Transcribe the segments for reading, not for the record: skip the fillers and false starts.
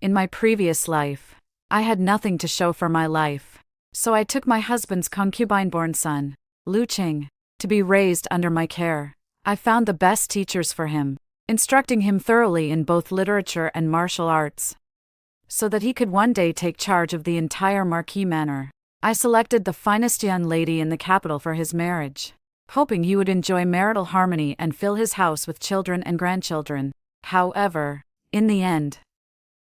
In my previous life, I had nothing to show for my life. So I took my husband's concubine-born son, Lu Ching, to be raised under my care. I found the best teachers for him, instructing him thoroughly in both literature and martial arts, so that he could one day take charge of the entire Marquis Manor. I selected the finest young lady in the capital for his marriage, hoping he would enjoy marital harmony and fill his house with children and grandchildren. However, in the end,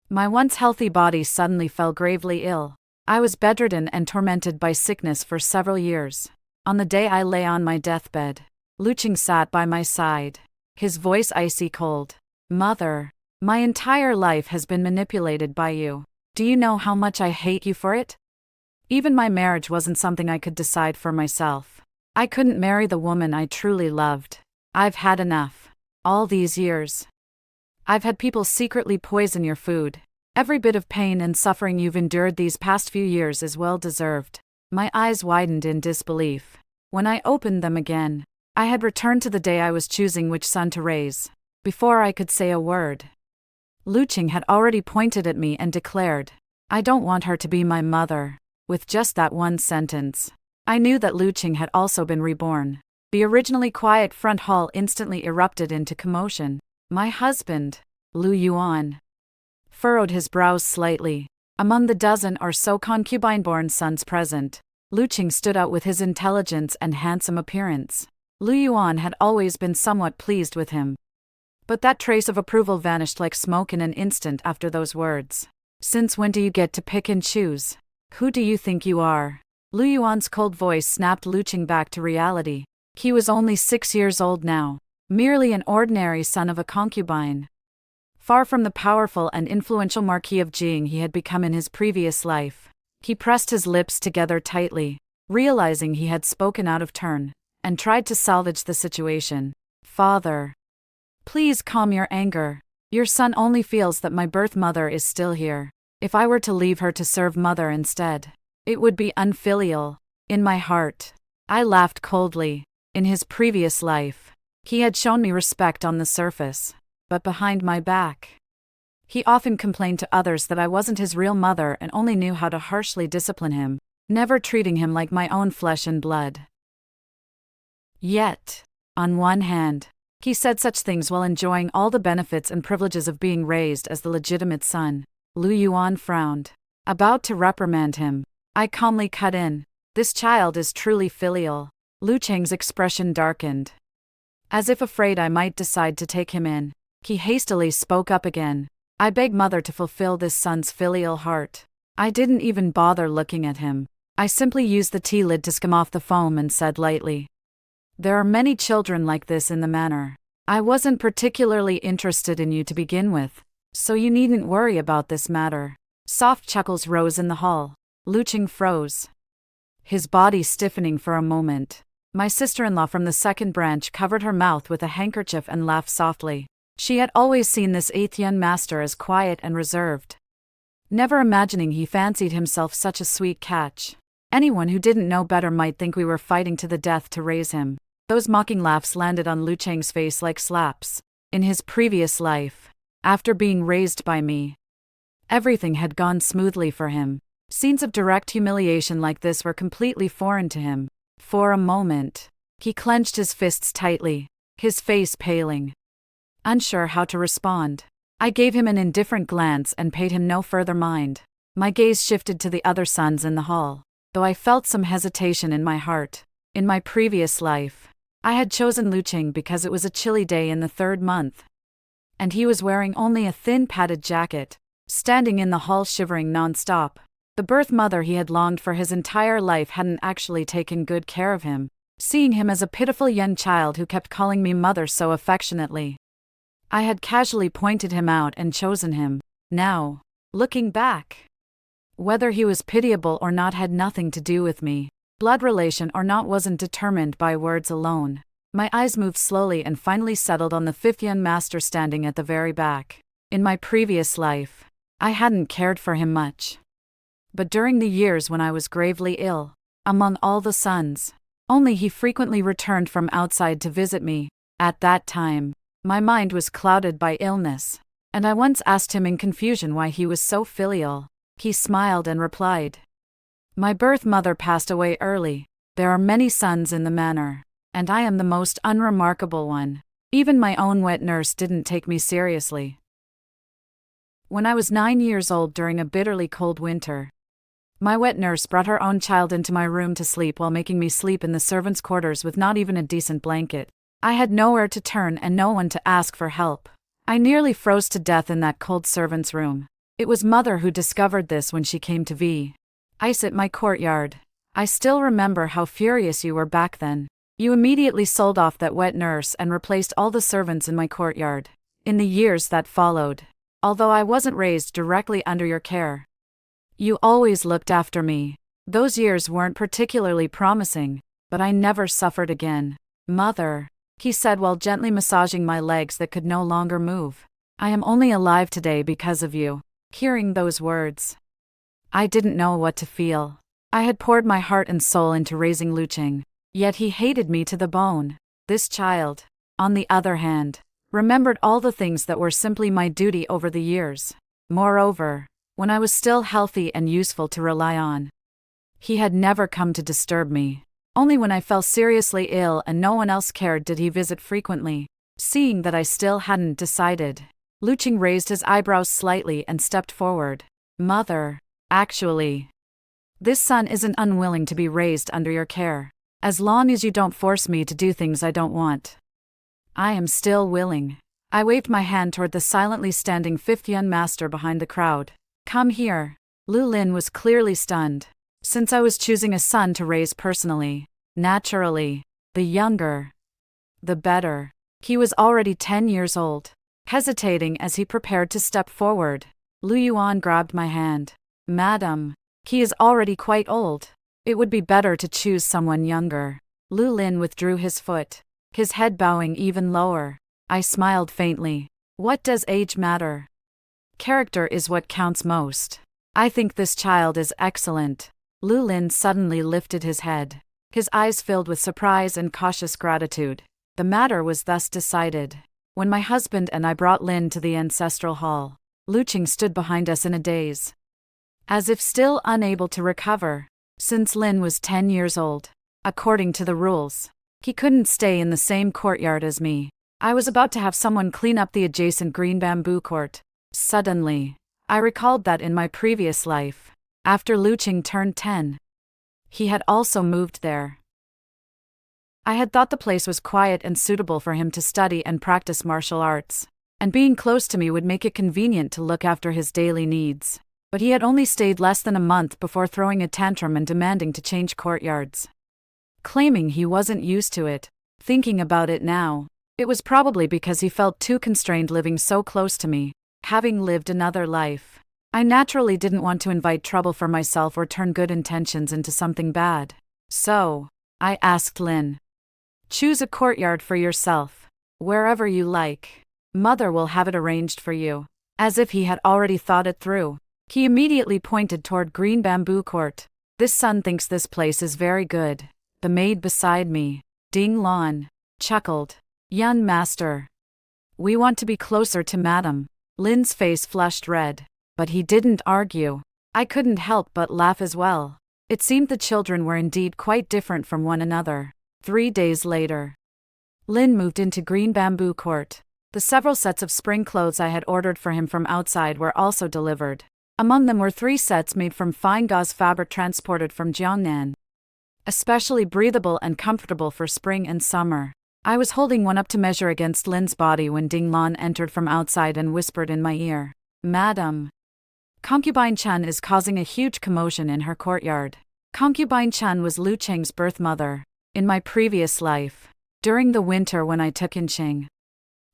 my once healthy body suddenly fell gravely ill. I was bedridden and tormented by sickness for several years. On the day I lay on my deathbed, Lu Ching sat by my side, his voice icy cold. "Mother, my entire life has been manipulated by you. Do you know how much I hate you for it? Even my marriage wasn't something I could decide for myself. I couldn't marry the woman I truly loved. I've had enough. All these years, I've had people secretly poison your food. Every bit of pain and suffering you've endured these past few years is well deserved." My eyes widened in disbelief. When I opened them again, I had returned to the day I was choosing which son to raise. Before I could say a word, Lu Ching had already pointed at me and declared, "I don't want her to be my mother." With just that one sentence, I knew that Lu Ching had also been reborn. The originally quiet front hall instantly erupted into commotion. My husband, Lu Yuan, furrowed his brows slightly. Among the dozen or so concubine-born sons present, Lu Ching stood out with his intelligence and handsome appearance. Lu Yuan had always been somewhat pleased with him, but that trace of approval vanished like smoke in an instant after those words. "Since when do you get to pick and choose? Who do you think you are?" Lu Yuan's cold voice snapped Lu Ching back to reality. He was only 6 years old now, merely an ordinary son of a concubine, far from the powerful and influential Marquis of Jing he had become in his previous life. He pressed his lips together tightly, realizing he had spoken out of turn, and tried to salvage the situation. "Father, please calm your anger. Your son only feels that my birth mother is still here. If I were to leave her to serve mother instead, it would be unfilial." In my heart, I laughed coldly. In his previous life, he had shown me respect on the surface, but behind my back, he often complained to others that I wasn't his real mother and only knew how to harshly discipline him, never treating him like my own flesh and blood. Yet, on one hand, he said such things while enjoying all the benefits and privileges of being raised as the legitimate son. Lu Yuan frowned, about to reprimand him. I calmly cut in. "This child is truly filial." Lu Ching's expression darkened, as if afraid I might decide to take him in. He hastily spoke up again. "I beg mother to fulfill this son's filial heart." I didn't even bother looking at him. I simply used the tea lid to skim off the foam and said lightly, "There are many children like this in the manor. I wasn't particularly interested in you to begin with, so you needn't worry about this matter." Soft chuckles rose in the hall. Lu Ching froze, his body stiffening for a moment. My sister-in-law from the second branch covered her mouth with a handkerchief and laughed softly. She had always seen this eighth young master as quiet and reserved, never imagining he fancied himself such a sweet catch. Anyone who didn't know better might think we were fighting to the death to raise him. Those mocking laughs landed on Lu Ching's face like slaps. In his previous life, after being raised by me, everything had gone smoothly for him. Scenes of direct humiliation like this were completely foreign to him. For a moment, he clenched his fists tightly, his face paling, unsure how to respond. I gave him an indifferent glance and paid him no further mind. My gaze shifted to the other sons in the hall, though I felt some hesitation in my heart. In my previous life, I had chosen Lu Ching because it was a chilly day in the 3rd month, and he was wearing only a thin padded jacket, standing in the hall shivering non-stop. The birth mother he had longed for his entire life hadn't actually taken good care of him, seeing him as a pitiful young child who kept calling me mother so affectionately. I had casually pointed him out and chosen him. Now, looking back, whether he was pitiable or not had nothing to do with me. Blood relation or not wasn't determined by words alone. My eyes moved slowly and finally settled on the 5th young master standing at the very back. In my previous life, I hadn't cared for him much. But during the years when I was gravely ill, among all the sons, only he frequently returned from outside to visit me. At that time, my mind was clouded by illness, and I once asked him in confusion why he was so filial. He smiled and replied, "My birth mother passed away early. There are many sons in the manor, and I am the most unremarkable one. Even my own wet nurse didn't take me seriously." When I was 9 years old during a bitterly cold winter, my wet nurse brought her own child into my room to sleep while making me sleep in the servants' quarters with not even a decent blanket. I had nowhere to turn and no one to ask for help. I nearly froze to death in that cold servants' room. It was Mother who discovered this when she came to ice at my courtyard. "I still remember how furious you were back then. You immediately sold off that wet nurse and replaced all the servants in my courtyard. In the years that followed, although I wasn't raised directly under your care, you always looked after me. Those years weren't particularly promising, but I never suffered again. Mother," he said while gently massaging my legs that could no longer move, "I am only alive today because of you." Hearing those words, I didn't know what to feel. I had poured my heart and soul into raising Lu Ching, yet he hated me to the bone. This child, on the other hand, remembered all the things that were simply my duty over the years. Moreover, when I was still healthy and useful to rely on, he had never come to disturb me. Only when I fell seriously ill and no one else cared did he visit frequently. Seeing that I still hadn't decided, Lu Ching raised his eyebrows slightly and stepped forward. "Mother, actually, this son isn't unwilling to be raised under your care. As long as you don't force me to do things I don't want, I am still willing." I waved my hand toward the silently standing fifth young master behind the crowd. "Come here." Lu Lin was clearly stunned. Since I was choosing a son to raise personally, naturally, the younger, the better. He was already 10 years old. Hesitating as he prepared to step forward, Lu Yuan grabbed my hand. "Madam, he is already quite old. It would be better to choose someone younger." Lu Lin withdrew his foot, his head bowing even lower. I smiled faintly. What does age matter? Character is what counts most. I think this child is excellent. Lu Lin suddenly lifted his head, his eyes filled with surprise and cautious gratitude. The matter was thus decided. When my husband and I brought Lin to the ancestral hall, Lu Ching stood behind us in a daze, as if still unable to recover. Since Lin was 10 years old, according to the rules, he couldn't stay in the same courtyard as me. I was about to have someone clean up the adjacent green bamboo court. Suddenly, I recalled that in my previous life, after Lu Ching turned 10, he had also moved there. I had thought the place was quiet and suitable for him to study and practice martial arts, and being close to me would make it convenient to look after his daily needs. But he had only stayed less than a month before throwing a tantrum and demanding to change courtyards, claiming he wasn't used to it. Thinking about it now, it was probably because he felt too constrained living so close to me, having lived another life. I naturally didn't want to invite trouble for myself or turn good intentions into something bad. So, I asked Lin, "Choose a courtyard for yourself, wherever you like. Mother will have it arranged for you." As if he had already thought it through, he immediately pointed toward Green Bamboo Court. "This son thinks this place is very good." The maid beside me, Ding Lon, chuckled. "Young master, we want to be closer to Madam." Lin's face flushed red, but he didn't argue. I couldn't help but laugh as well. It seemed the children were indeed quite different from one another. 3 days later, Lin moved into Green Bamboo Court. The several sets of spring clothes I had ordered for him from outside were also delivered. Among them were 3 sets made from fine gauze fabric transported from Jiangnan, especially breathable and comfortable for spring and summer. I was holding one up to measure against Lin's body when Ding Lon entered from outside and whispered in my ear, "Madam, Concubine Chen is causing a huge commotion in her courtyard." Concubine Chen was Lu Ching's birth mother. In my previous life, during the winter when I took in Qing,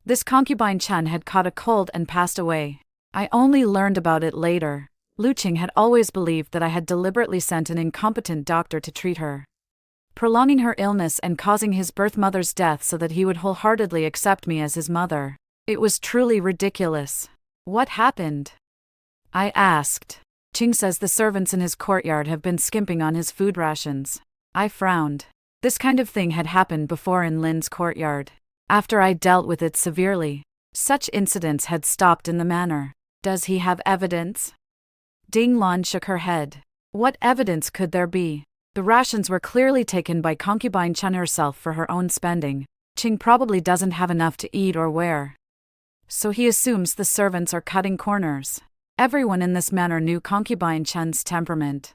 this concubine Chen had caught a cold and passed away. I only learned about it later. Lu Ching had always believed that I had deliberately sent an incompetent doctor to treat her, prolonging her illness and causing his birth mother's death so that he would wholeheartedly accept me as his mother. It was truly ridiculous. "What happened?" I asked. "Ching says the servants in his courtyard have been skimping on his food rations." I frowned. This kind of thing had happened before in Lin's courtyard. After I dealt with it severely, Such incidents had stopped in the manor. Does he have evidence? Ding Lan shook her head. What evidence could there be? The rations were clearly taken by concubine Chen herself for her own spending. Ching probably doesn't have enough to eat or wear. So he assumes the servants are cutting corners. Everyone in this manor knew concubine Chen's temperament.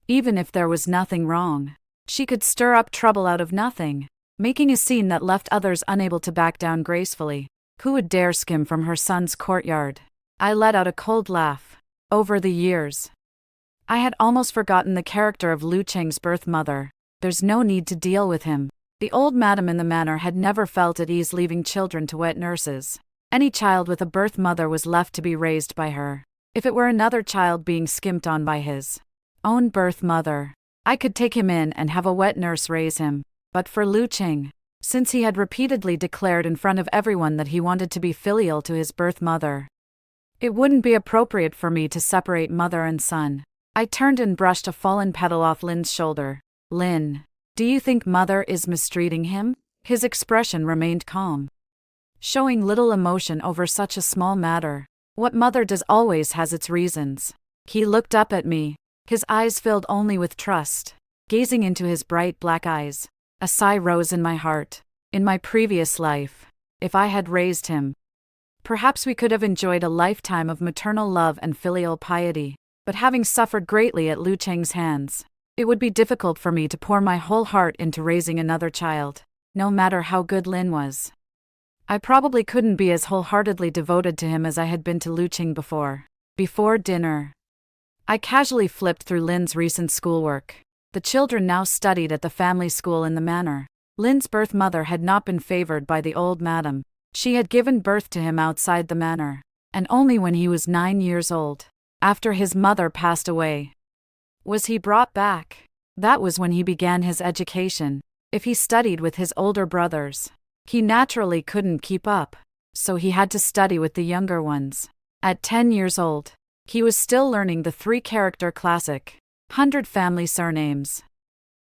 Even if there was nothing wrong, she could stir up trouble out of nothing, making a scene that left others unable to back down gracefully. Who would dare skim from her son's courtyard? I let out a cold laugh. Over the years, I had almost forgotten the character of Lu Ching's birth mother. There's no need to deal with him. The old madam in the manor had never felt at ease leaving children to wet nurses. Any child with a birth mother was left to be raised by her. If it were another child being skimped on by his own birth mother, I could take him in and have a wet nurse raise him. But for Lu Ching, since he had repeatedly declared in front of everyone that he wanted to be filial to his birth mother, it wouldn't be appropriate for me to separate mother and son. I turned and brushed a fallen petal off Lin's shoulder. Lin, do you think mother is mistreating him? His expression remained calm, showing little emotion over such a small matter. What mother does always has its reasons. He looked up at me, his eyes filled only with trust. Gazing into his bright black eyes, a sigh rose in my heart. In my previous life, if I had raised him, perhaps we could have enjoyed a lifetime of maternal love and filial piety. But having suffered greatly at Lu Cheng's hands, it would be difficult for me to pour my whole heart into raising another child, no matter how good Lin was. I probably couldn't be as wholeheartedly devoted to him as I had been to Lu Ching before. Before dinner, I casually flipped through Lin's recent schoolwork. The children now studied at the family school in the manor. Lin's birth mother had not been favored by the old madam. She had given birth to him outside the manor, and only when he was 9 years old, after his mother passed away, was he brought back. That was when he began his education. If he studied with his older brothers, he naturally couldn't keep up, so he had to study with the younger ones. At 10 years old, he was still learning the 3-character classic, 100 family surnames,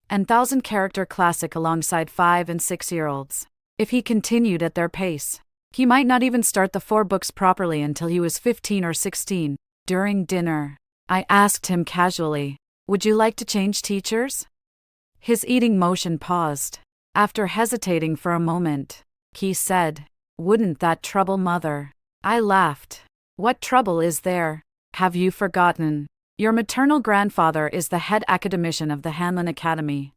and 1,000-character classic alongside 5 and 6-year-olds. If he continued at their pace, he might not even start the 4 books properly until he was 15 or 16. During dinner, I asked him casually, "Would you like to change teachers?" His eating motion paused. After hesitating for a moment, he said, "Wouldn't that trouble mother?" I laughed. "What trouble is there? Have you forgotten? Your maternal grandfather is the head academician of the Hanlin Academy.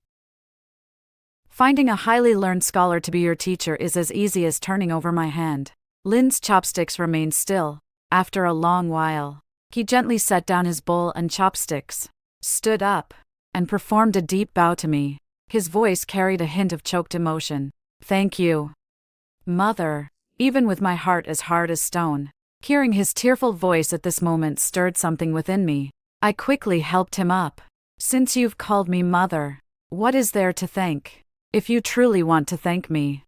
Finding a highly learned scholar to be your teacher is as easy as turning over my hand." Lin's chopsticks remained still. After a long while, he gently set down his bowl and chopsticks, stood up, and performed a deep bow to me. His voice carried a hint of choked emotion. "Thank you, mother," even with my heart as hard as stone. Hearing his tearful voice at this moment stirred something within me. I quickly helped him up. "Since you've called me mother, what is there to thank? If you truly want to thank me,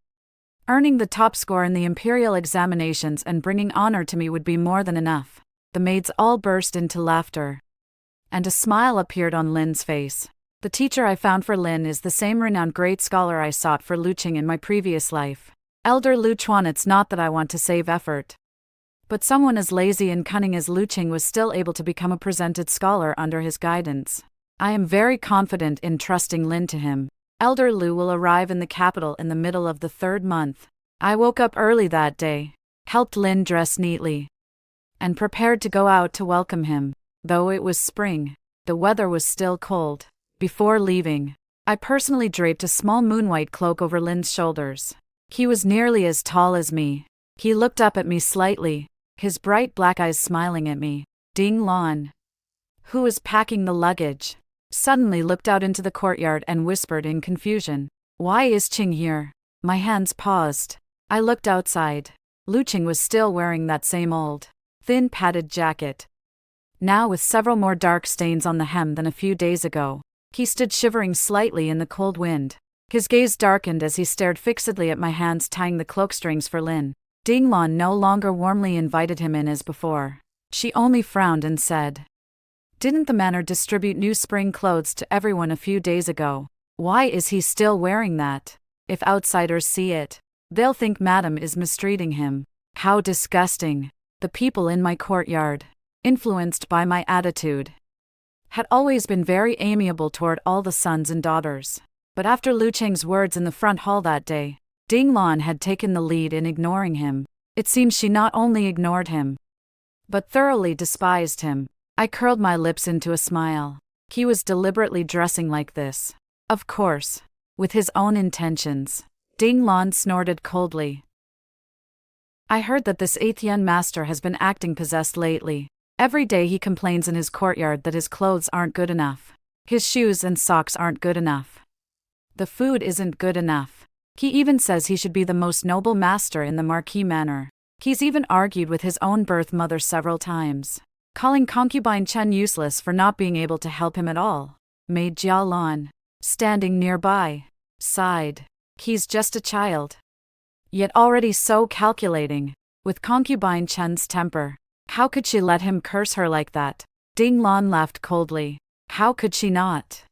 earning the top score in the imperial examinations and bringing honor to me would be more than enough." The maids all burst into laughter, and a smile appeared on Lin's face. "The teacher I found for Lin is the same renowned great scholar I sought for Lu Ching in my previous life. Elder Lu Chuan. It's not that I want to save effort, but someone as lazy and cunning as Lu Ching was still able to become a presented scholar under his guidance. I am very confident in trusting Lin to him. Elder Lu will arrive in the capital in the middle of the 3rd month." I woke up early that day, helped Lin dress neatly, and prepared to go out to welcome him. Though it was spring, the weather was still cold. Before leaving, I personally draped a small moonwhite cloak over Lin's shoulders. He was nearly as tall as me. He looked up at me slightly, his bright black eyes smiling at me. Ding Lan, who was packing the luggage, suddenly looked out into the courtyard and whispered in confusion, "Why is Ching here?" My hands paused. I looked outside. Lu Ching was still wearing that same old, thin padded jacket, now with several more dark stains on the hem than a few days ago. He stood shivering slightly in the cold wind. His gaze darkened as he stared fixedly at my hands tying the cloak strings for Lin. Ding Lan no longer warmly invited him in as before. She only frowned and said, "Didn't the manor distribute new spring clothes to everyone a few days ago? Why is he still wearing that? If outsiders see it, They'll think Madam is mistreating him. How disgusting. The people in my courtyard, influenced by my attitude, had always been very amiable toward all the sons and daughters. But after Lu Ching's words in the front hall that day, Ding Lan had taken the lead in ignoring him. It seems she not only ignored him, but thoroughly despised him. I curled my lips into a smile. He was deliberately dressing like this. Of course, with his own intentions. Ding Lan snorted coldly. I heard that this 8th Yun master has been acting possessed lately. Every day he complains in his courtyard that his clothes aren't good enough. His shoes and socks aren't good enough. The food isn't good enough. He even says he should be the most noble master in the Marquis Manor. He's even argued with his own birth mother several times, calling concubine Chen useless for not being able to help him at all. Maid Jia Lan, standing nearby, sighed. He's just a child. Yet already so calculating, with concubine Chen's temper. How could she let him curse her like that? Ding Lan laughed coldly. How could she not?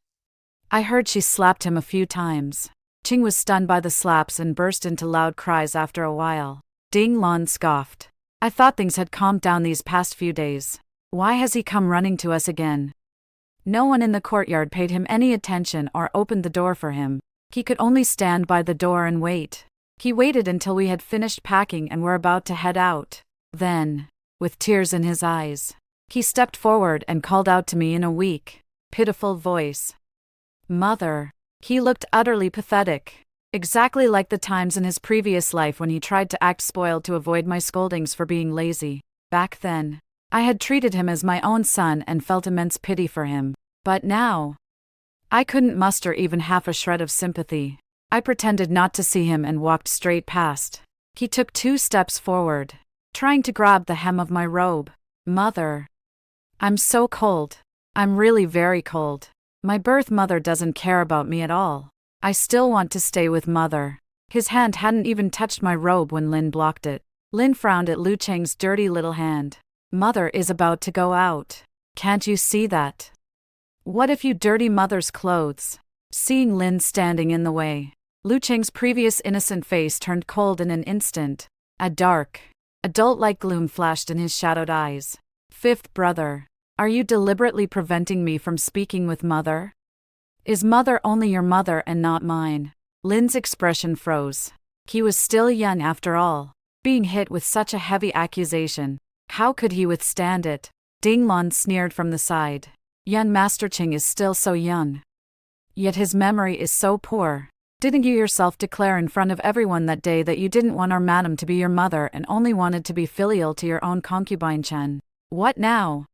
I heard she slapped him a few times. Ching was stunned by the slaps and burst into loud cries after a while. Ding Lan scoffed. I thought things had calmed down these past few days. Why has he come running to us again? No one in the courtyard paid him any attention or opened the door for him. He could only stand by the door and wait. He waited until we had finished packing and were about to head out. Then, with tears in his eyes, he stepped forward and called out to me in a weak, pitiful voice. Mother. He looked utterly pathetic, exactly like the times in his previous life when he tried to act spoiled to avoid my scoldings for being lazy. Back then, I had treated him as my own son and felt immense pity for him. But now, I couldn't muster even half a shred of sympathy. I pretended not to see him and walked straight past. He took 2 steps forward, trying to grab the hem of my robe. Mother. I'm so cold. I'm really very cold. My birth mother doesn't care about me at all. I still want to stay with Mother. His hand hadn't even touched my robe when Lin blocked it. Lin frowned at Lu Ching's dirty little hand. Mother is about to go out. Can't you see that? What if you dirty Mother's clothes? Seeing Lin standing in the way, Lu Ching's previous innocent face turned cold in an instant. A dark, adult-like gloom flashed in his shadowed eyes. 5th brother. Are you deliberately preventing me from speaking with Mother? Is Mother only your mother and not mine? Lin's expression froze. He was still young after all. Being hit with such a heavy accusation, how could he withstand it? Ding Lan sneered from the side. Yun Master Ching is still so young. Yet his memory is so poor. Didn't you yourself declare in front of everyone that day that you didn't want our madam to be your mother and only wanted to be filial to your own concubine Chen? What now?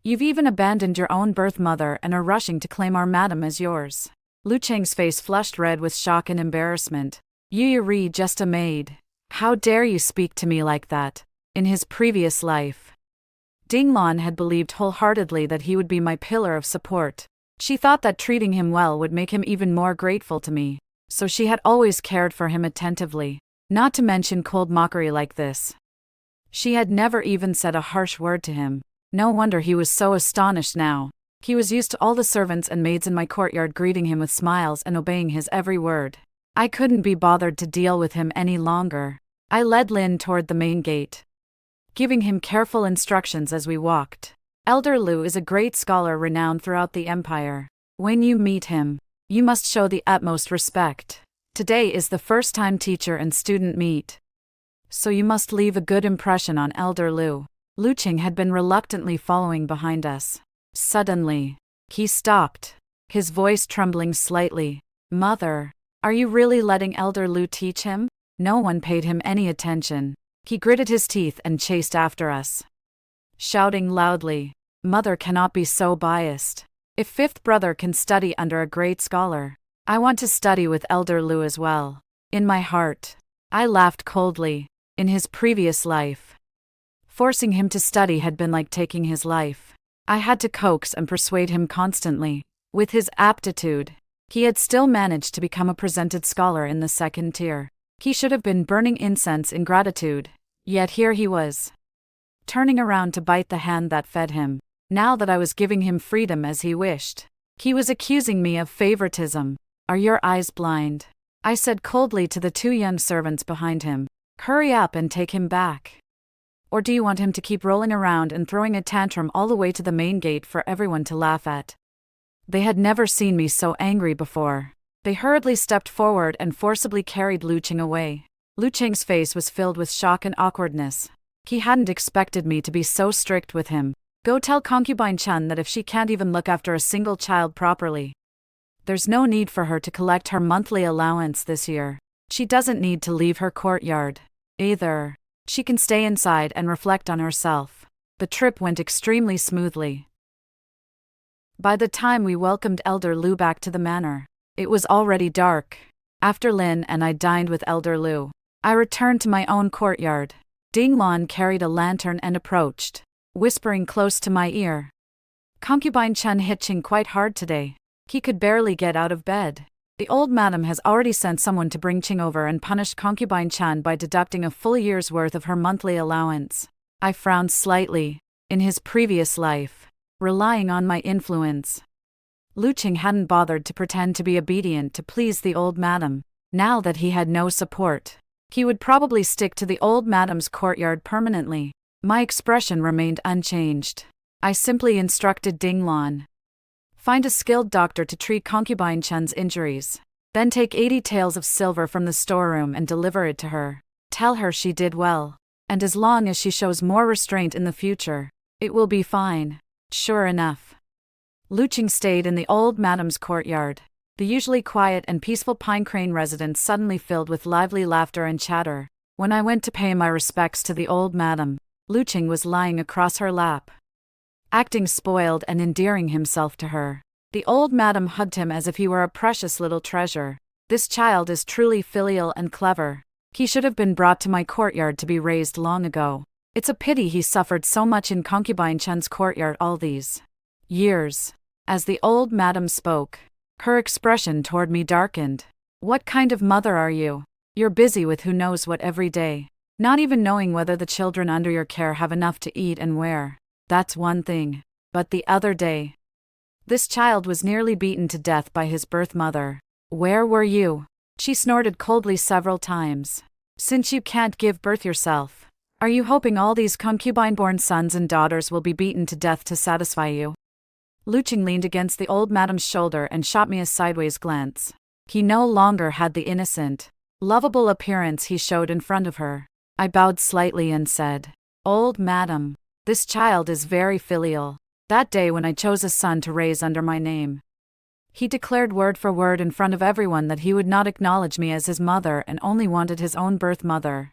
You've even abandoned your own birth mother and are rushing to claim our madam as yours. Lu Ching's face flushed red with shock and embarrassment. Yu just a maid. How dare you speak to me like that? In his previous life, Ding Lan had believed wholeheartedly that he would be my pillar of support. She thought that treating him well would make him even more grateful to me, so she had always cared for him attentively, not to mention cold mockery like this. She had never even said a harsh word to him. No wonder he was so astonished now. He was used to all the servants and maids in my courtyard greeting him with smiles and obeying his every word. I couldn't be bothered to deal with him any longer. I led Lin toward the main gate, giving him careful instructions as we walked. Elder Lu is a great scholar renowned throughout the empire. When you meet him, you must show the utmost respect. Today is the first time teacher and student meet, so you must leave a good impression on Elder Lu. Lu Ching had been reluctantly following behind us. Suddenly, he stopped, his voice trembling slightly. Mother, are you really letting Elder Lu teach him? No one paid him any attention. He gritted his teeth and chased after us, shouting loudly, Mother cannot be so biased. If 5th brother can study under a great scholar, I want to study with Elder Lu as well. In my heart, I laughed coldly. In his previous life, forcing him to study had been like taking his life. I had to coax and persuade him constantly. With his aptitude, he had still managed to become a presented scholar in the 2nd tier. He should have been burning incense in gratitude, yet here he was, turning around to bite the hand that fed him. Now that I was giving him freedom as he wished, he was accusing me of favoritism. Are your eyes blind? I said coldly to the two young servants behind him. Hurry up and take him back. Or do you want him to keep rolling around and throwing a tantrum all the way to the main gate for everyone to laugh at? They had never seen me so angry before. They hurriedly stepped forward and forcibly carried Lu Ching away. Lu Ching's face was filled with shock and awkwardness. He hadn't expected me to be so strict with him. Go tell concubine Chen that if she can't even look after a single child properly, there's no need for her to collect her monthly allowance this year. She doesn't need to leave her courtyard either. She can stay inside and reflect on herself. The trip went extremely smoothly. By the time we welcomed Elder Lu back to the manor, it was already dark. After Lin and I dined with Elder Lu, I returned to my own courtyard. Ding Lan carried a lantern and approached, whispering close to my ear. Concubine Chen hit Ching quite hard today. He could barely get out of bed. The old madam has already sent someone to bring Ching over and punish concubine Chen by deducting a full year's worth of her monthly allowance. I frowned slightly. In his previous life, relying on my influence, Lu Ching hadn't bothered to pretend to be obedient to please the old madam. Now that he had no support, he would probably stick to the old madam's courtyard permanently. My expression remained unchanged. I simply instructed Ding Lan. Find a skilled doctor to treat concubine Chen's injuries. Then take 80 taels of silver from the storeroom and deliver it to her. Tell her she did well. And as long as she shows more restraint in the future, it will be fine. Sure enough, Lu Ching stayed in the old madam's courtyard. The usually quiet and peaceful Pine Crane residence suddenly filled with lively laughter and chatter. When I went to pay my respects to the old madam, Lu Ching was lying across her lap, acting spoiled and endearing himself to her. The old madam hugged him as if he were a precious little treasure. This child is truly filial and clever. He should have been brought to my courtyard to be raised long ago. It's a pity he suffered so much in concubine Chen's courtyard all these years. As the old madam spoke, her expression toward me darkened. What kind of mother are you? You're busy with who knows what every day, not even knowing whether the children under your care have enough to eat and wear. That's one thing. But the other day, this child was nearly beaten to death by his birth mother. Where were you? She snorted coldly several times. Since you can't give birth yourself, are you hoping all these concubine-born sons and daughters will be beaten to death to satisfy you? Lu Ching leaned against the old madam's shoulder and shot me a sideways glance. He no longer had the innocent, lovable appearance he showed in front of her. I bowed slightly and said, "Old madam, this child is very filial. That day when I chose a son to raise under my name, he declared word for word in front of everyone that he would not acknowledge me as his mother and only wanted his own birth mother.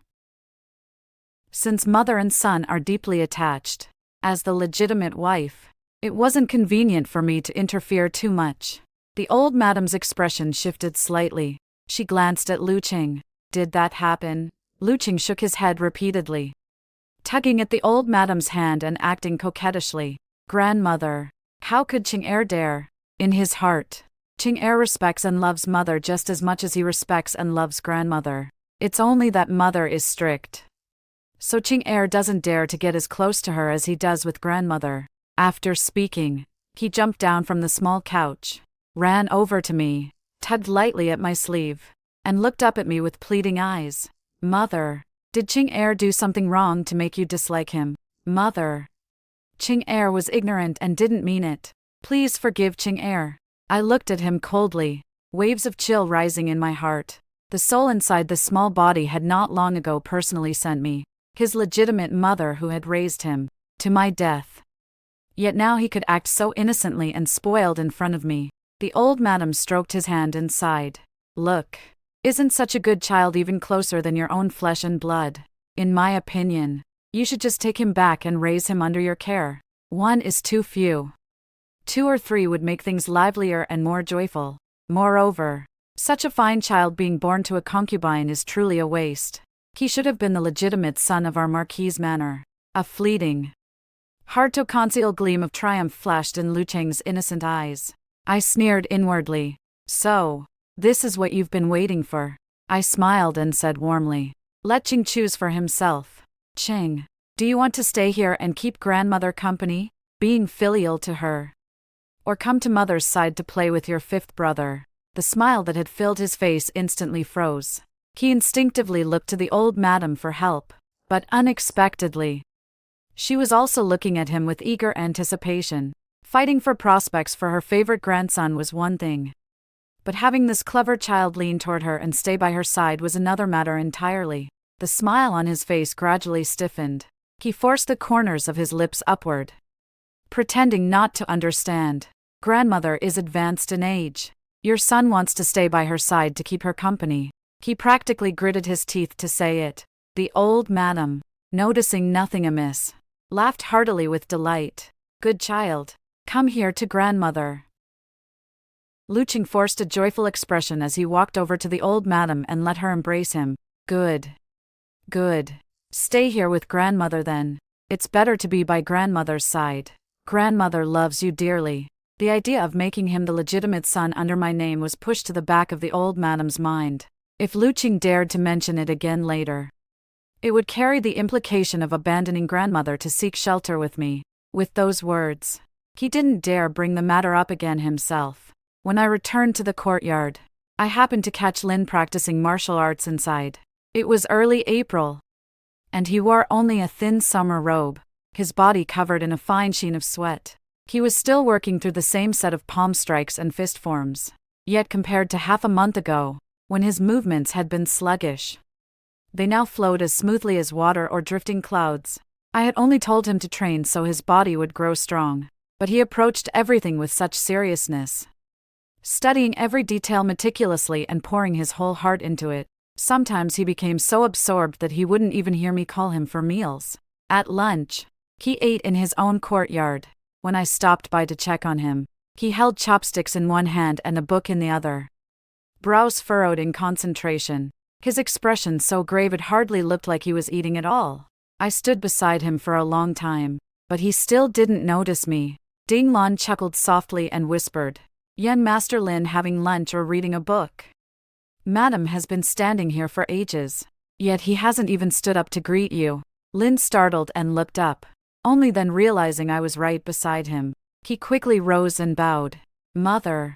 Since mother and son are deeply attached, as the legitimate wife, it wasn't convenient for me to interfere too much." The old madam's expression shifted slightly. She glanced at Lu Ching. "Did that happen?" Lu Ching shook his head repeatedly, tugging at the old madam's hand and acting coquettishly. "Grandmother, how could Ching Er dare?" In his heart, Ching Er respects and loves mother just as much as he respects and loves grandmother. It's only that mother is strict. So Ching Er doesn't dare to get as close to her as he does with grandmother. After speaking, he jumped down from the small couch, ran over to me, tugged lightly at my sleeve, and looked up at me with pleading eyes. "Mother, did Ching Er do something wrong to make you dislike him?" "Mother, Ching Er was ignorant and didn't mean it. Please forgive Ching Er." I looked at him coldly, waves of chill rising in my heart. The soul inside the small body had not long ago personally sent me, his legitimate mother who had raised him, to my death. Yet now he could act so innocently and spoiled in front of me. The old madam stroked his hand and sighed. "Look, isn't such a good child even closer than your own flesh and blood? In my opinion, you should just take him back and raise him under your care. One is too few. 2 or 3 would make things livelier and more joyful. Moreover, such a fine child being born to a concubine is truly a waste. He should have been the legitimate son of our Marquis Manor." A fleeting, hard-to-conceal gleam of triumph flashed in Lu Ching's innocent eyes. I sneered inwardly. "So, this is what you've been waiting for." I smiled and said warmly, "Let Ching choose for himself. Ching, do you want to stay here and keep grandmother company, being filial to her? Or come to mother's side to play with your 5th brother?" The smile that had filled his face instantly froze. He instinctively looked to the old madam for help, but unexpectedly, she was also looking at him with eager anticipation. Fighting for prospects for her favorite grandson was one thing, but having this clever child lean toward her and stay by her side was another matter entirely. The smile on his face gradually stiffened. He forced the corners of his lips upward, pretending not to understand. Grandmother is advanced in age. Your son wants to stay by her side to keep her company. He practically gritted his teeth to say it. The old madam, noticing nothing amiss, laughed heartily with delight. Good child. Come here to grandmother. Lu Ching forced a joyful expression as he walked over to the old madam and let her embrace him. Good. Good. Stay here with grandmother then. It's better to be by grandmother's side. Grandmother loves you dearly. The idea of making him the legitimate son under my name was pushed to the back of the old madam's mind. If Lu Ching dared to mention it again later, it would carry the implication of abandoning grandmother to seek shelter with me. With those words, he didn't dare bring the matter up again himself. When I returned to the courtyard, I happened to catch Lin practicing martial arts inside. It was early April, and he wore only a thin summer robe, his body covered in a fine sheen of sweat. He was still working through the same set of palm strikes and fist forms, yet compared to half a month ago, when his movements had been sluggish, they now flowed as smoothly as water or drifting clouds. I had only told him to train so his body would grow strong, but he approached everything with such seriousness, studying every detail meticulously and pouring his whole heart into it. Sometimes he became so absorbed that he wouldn't even hear me call him for meals. At lunch, he ate in his own courtyard. When I stopped by to check on him, he held chopsticks in one hand and a book in the other, brows furrowed in concentration, his expression so grave it hardly looked like he was eating at all. I stood beside him for a long time, but he still didn't notice me. Ding Lan chuckled softly and whispered, "Young Master Lin having lunch or reading a book? Madam has been standing here for ages, yet he hasn't even stood up to greet you." Lin startled and looked up. Only then realizing I was right beside him, he quickly rose and bowed. "Mother."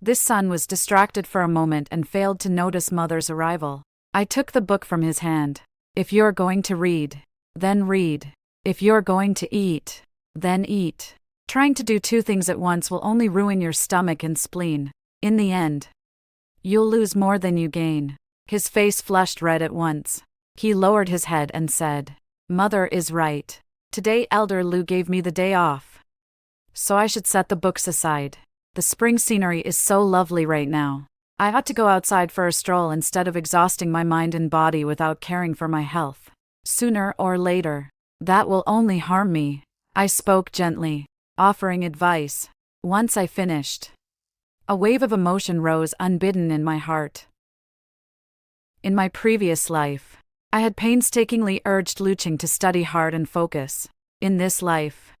This son was distracted for a moment and failed to notice mother's arrival. I took the book from his hand. "If you're going to read, then read. If you're going to eat, then eat. Trying to do two things at once will only ruin your stomach and spleen. In the end, you'll lose more than you gain." His face flushed red at once. He lowered his head and said, "Mother is right. Today Elder Lu gave me the day off, so I should set the books aside. The spring scenery is so lovely right now. I ought to go outside for a stroll instead of exhausting my mind and body without caring for my health. Sooner or later, that will only harm me." I spoke gently, offering advice. Once I finished, a wave of emotion rose unbidden in my heart. In my previous life, I had painstakingly urged Lu Ching to study hard and focus. In this life,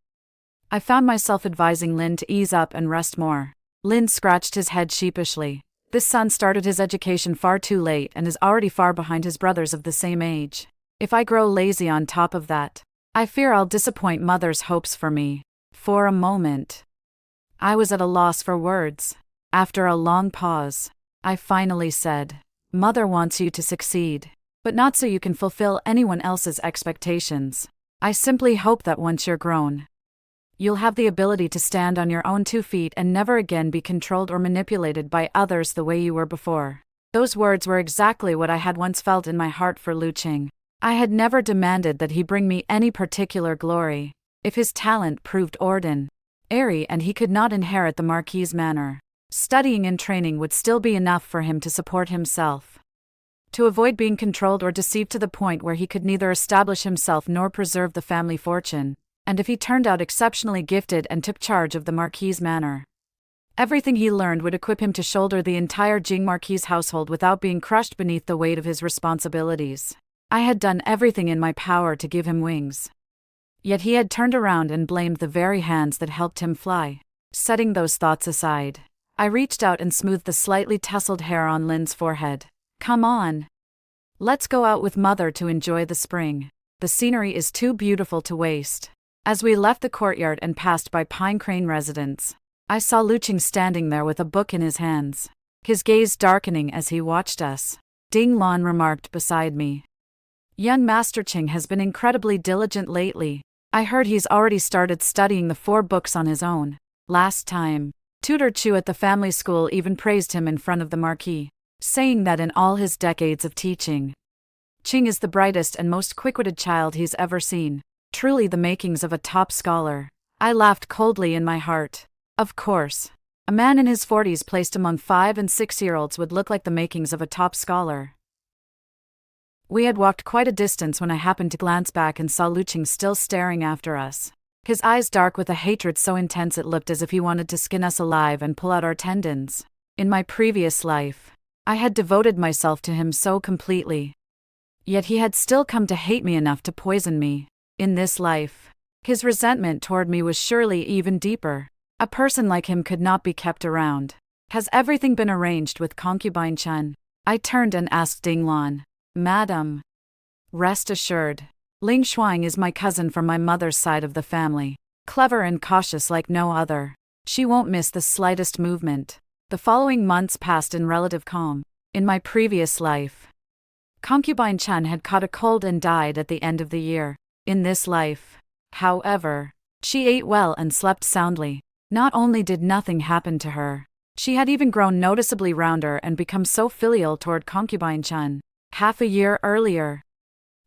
I found myself advising Lin to ease up and rest more. Lin scratched his head sheepishly. This son started his education far too late and is already far behind his brothers of the same age. If I grow lazy on top of that, I fear I'll disappoint mother's hopes for me. For a moment, I was at a loss for words. After a long pause, I finally said, "Mother wants you to succeed, but not so you can fulfill anyone else's expectations. I simply hope that once you're grown, you'll have the ability to stand on your own 2 feet and never again be controlled or manipulated by others the way you were before." Those words were exactly what I had once felt in my heart for Lu Ching. I had never demanded that he bring me any particular glory. If his talent proved ordinary and he could not inherit the Marquis's manor, studying and training would still be enough for him to support himself, to avoid being controlled or deceived to the point where he could neither establish himself nor preserve the family fortune. And if he turned out exceptionally gifted and took charge of the Marquis's manor, everything he learned would equip him to shoulder the entire Jing Marquis household without being crushed beneath the weight of his responsibilities. I had done everything in my power to give him wings. Yet he had turned around and blamed the very hands that helped him fly. Setting those thoughts aside, I reached out and smoothed the slightly tousled hair on Lin's forehead. "Come on. Let's go out with Mother to enjoy the spring. The scenery is too beautiful to waste." As we left the courtyard and passed by Pine Crane residence, I saw Lu Ching standing there with a book in his hands. his gaze darkening as he watched us. Ding Lan remarked beside me. Young Master Ching has been incredibly diligent lately. I heard he's already started studying the 4 books on his own. Last time, Tutor Chu at the family school even praised him in front of the marquis, saying that in all his decades of teaching, Ching is the brightest and most quick-witted child he's ever seen. Truly the makings of a top scholar. I laughed coldly in my heart. Of course, a man in his 40s placed among 5- and 6-year-olds would look like the makings of a top scholar. We had walked quite a distance when I happened to glance back and saw Lu Ching still staring after us. His eyes dark with a hatred so intense it looked as if he wanted to skin us alive and pull out our tendons. In my previous life, I had devoted myself to him so completely. Yet he had still come to hate me enough to poison me. In this life, his resentment toward me was surely even deeper. A person like him could not be kept around. Has everything been arranged with concubine Chen? I turned and asked Ding Lan. Madam, rest assured, Ling Shuang is my cousin from my mother's side of the family. Clever and cautious like no other. She won't miss the slightest movement. The following months passed in relative calm. In my previous life, concubine Chen had caught a cold and died at the end of the year. In this life, however, she ate well and slept soundly. Not only did nothing happen to her, she had even grown noticeably rounder and become so filial toward concubine Chen. Half a year earlier,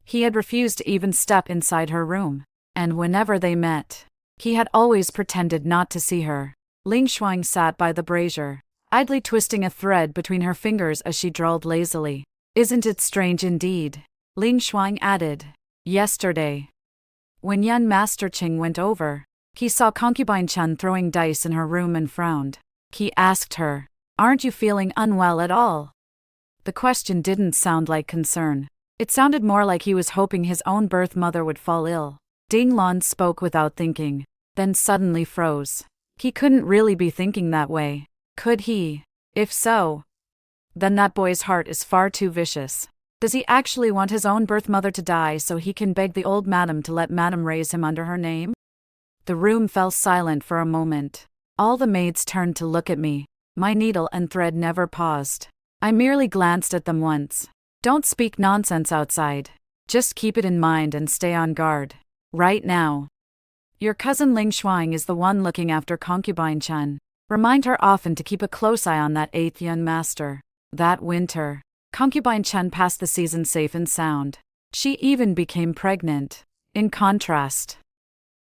he had refused to even step inside her room, and whenever they met, he had always pretended not to see her. Ling Shuang sat by the brazier, idly twisting a thread between her fingers as she drawled lazily. Isn't it strange indeed? Ling Shuang added. Yesterday, when young Master Ching went over, he saw concubine Chen throwing dice in her room and frowned. He asked her, "Aren't you feeling unwell at all?" The question didn't sound like concern. It sounded more like he was hoping his own birth mother would fall ill. Ding Lan spoke without thinking, then suddenly froze. He couldn't really be thinking that way, could he? If so, then that boy's heart is far too vicious. Does he actually want his own birth mother to die so he can beg the old madam to let madam raise him under her name? The room fell silent for a moment. All the maids turned to look at me. My needle and thread never paused. I merely glanced at them once. Don't speak nonsense outside. Just keep it in mind and stay on guard. Right now. Your cousin Ling Shuang is the one looking after concubine Chen. Remind her often to keep a close eye on that 8th young master. That winter, concubine Chen passed the season safe and sound. She even became pregnant. In contrast,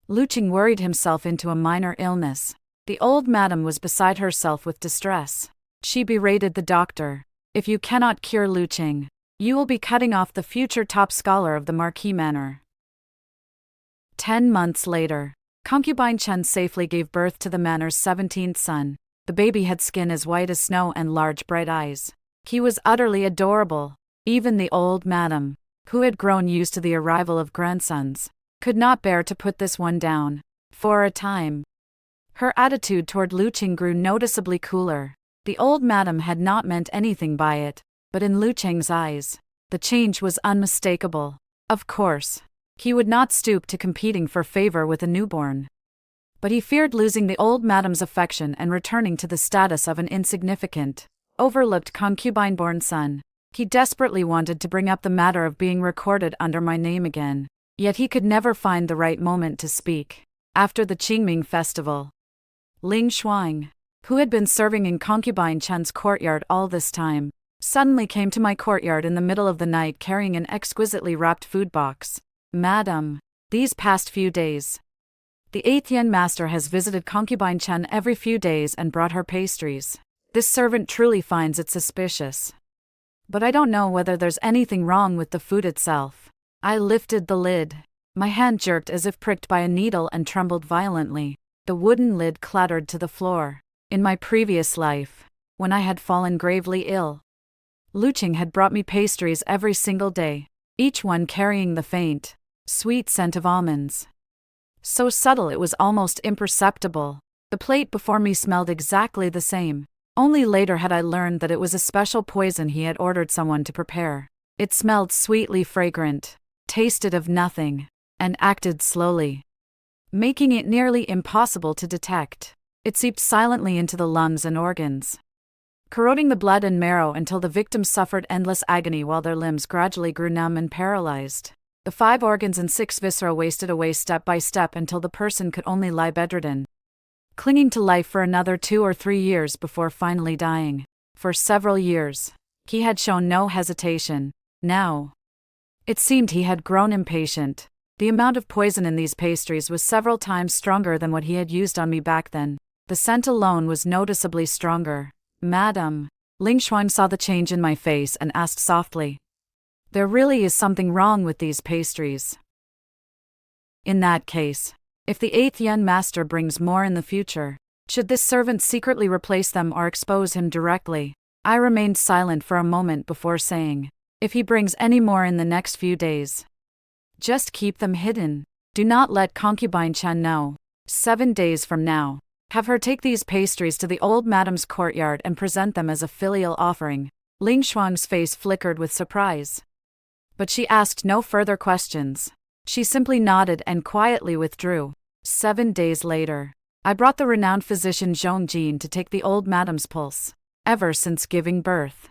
Lu Ching worried himself into a minor illness. The old madam was beside herself with distress. She berated the doctor. If you cannot cure Lu Ching, you will be cutting off the future top scholar of the Marquis Manor. 10 months later, concubine Chen safely gave birth to the manor's 17th son. The baby had skin as white as snow and large bright eyes. He was utterly adorable. Even the old madam, who had grown used to the arrival of grandsons, could not bear to put this one down. For a time, her attitude toward Lu Ching grew noticeably cooler. The old madam had not meant anything by it, but in Lu Ching's eyes, the change was unmistakable. Of course, he would not stoop to competing for favor with a newborn. But he feared losing the old madam's affection and returning to the status of an insignificant, overlooked concubine-born son. He desperately wanted to bring up the matter of being recorded under my name again, yet he could never find the right moment to speak. After the Qingming festival, Ling Shuang, who had been serving in concubine Chen's courtyard all this time, suddenly came to my courtyard in the middle of the night carrying an exquisitely wrapped food box. Madam, these past few days, the 8th Yen master has visited concubine Chen every few days and brought her pastries. This servant truly finds it suspicious. But I don't know whether there's anything wrong with the food itself. I lifted the lid. My hand jerked as if pricked by a needle and trembled violently. The wooden lid clattered to the floor. In my previous life, when I had fallen gravely ill, Lu Ching had brought me pastries every single day, each one carrying the faint, sweet scent of almonds. So subtle it was almost imperceptible. The plate before me smelled exactly the same. Only later had I learned that it was a special poison he had ordered someone to prepare. It smelled sweetly fragrant, tasted of nothing, and acted slowly, making it nearly impossible to detect. It seeped silently into the lungs and organs. corroding the blood and marrow until the victims suffered endless agony while their limbs gradually grew numb and paralyzed. The 5 organs and 6 viscera wasted away step by step until the person could only lie bedridden, clinging to life for another 2 or 3 years before finally dying. For several years, he had shown no hesitation. Now, it seemed he had grown impatient. The amount of poison in these pastries was several times stronger than what he had used on me back then. The scent alone was noticeably stronger. "Madam." Ling Xuan saw the change in my face and asked softly, "There really is something wrong with these pastries?" "In that case, if the 8th Yen Master brings more in the future, should this servant secretly replace them or expose him directly?" I remained silent for a moment before saying, "If he brings any more in the next few days, just keep them hidden. Do not let concubine Chen know. 7 days from now, have her take these pastries to the old madam's courtyard and present them as a filial offering." Ling Xuan's face flickered with surprise, but she asked no further questions. She simply nodded and quietly withdrew. 7 days later, I brought the renowned physician Zhong Jin to take the old madam's pulse. Ever since giving birth,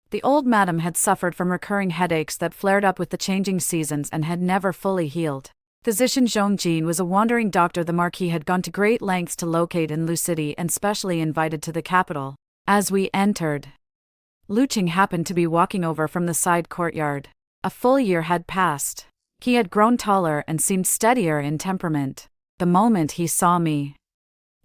the old madam had suffered from recurring headaches that flared up with the changing seasons and had never fully healed. Physician Zhong Jin was a wandering doctor the Marquis had gone to great lengths to locate in Lu City and specially invited to the capital. As we entered, Lu Ching happened to be walking over from the side courtyard. A full year had passed. He had grown taller and seemed steadier in temperament. The moment he saw me,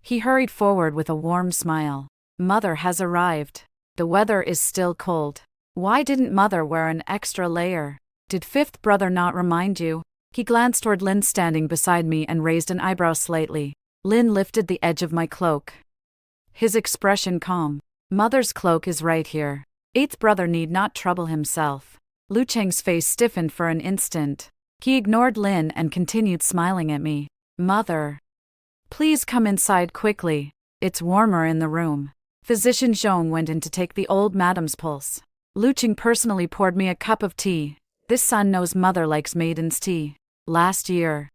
he hurried forward with a warm smile. "Mother has arrived. The weather is still cold. Why didn't Mother wear an extra layer? Did 5th brother not remind you?" He glanced toward Lin standing beside me and raised an eyebrow slightly. Lin lifted the edge of my cloak, his expression calm. "Mother's cloak is right here. 8th brother need not trouble himself." Lu Cheng's face stiffened for an instant. He ignored Lin and continued smiling at me. "Mother, please come inside quickly. It's warmer in the room." Physician Zhong went in to take the old madam's pulse. Lu Ching personally poured me a cup of tea. This son knows Mother likes maiden's tea. Last year,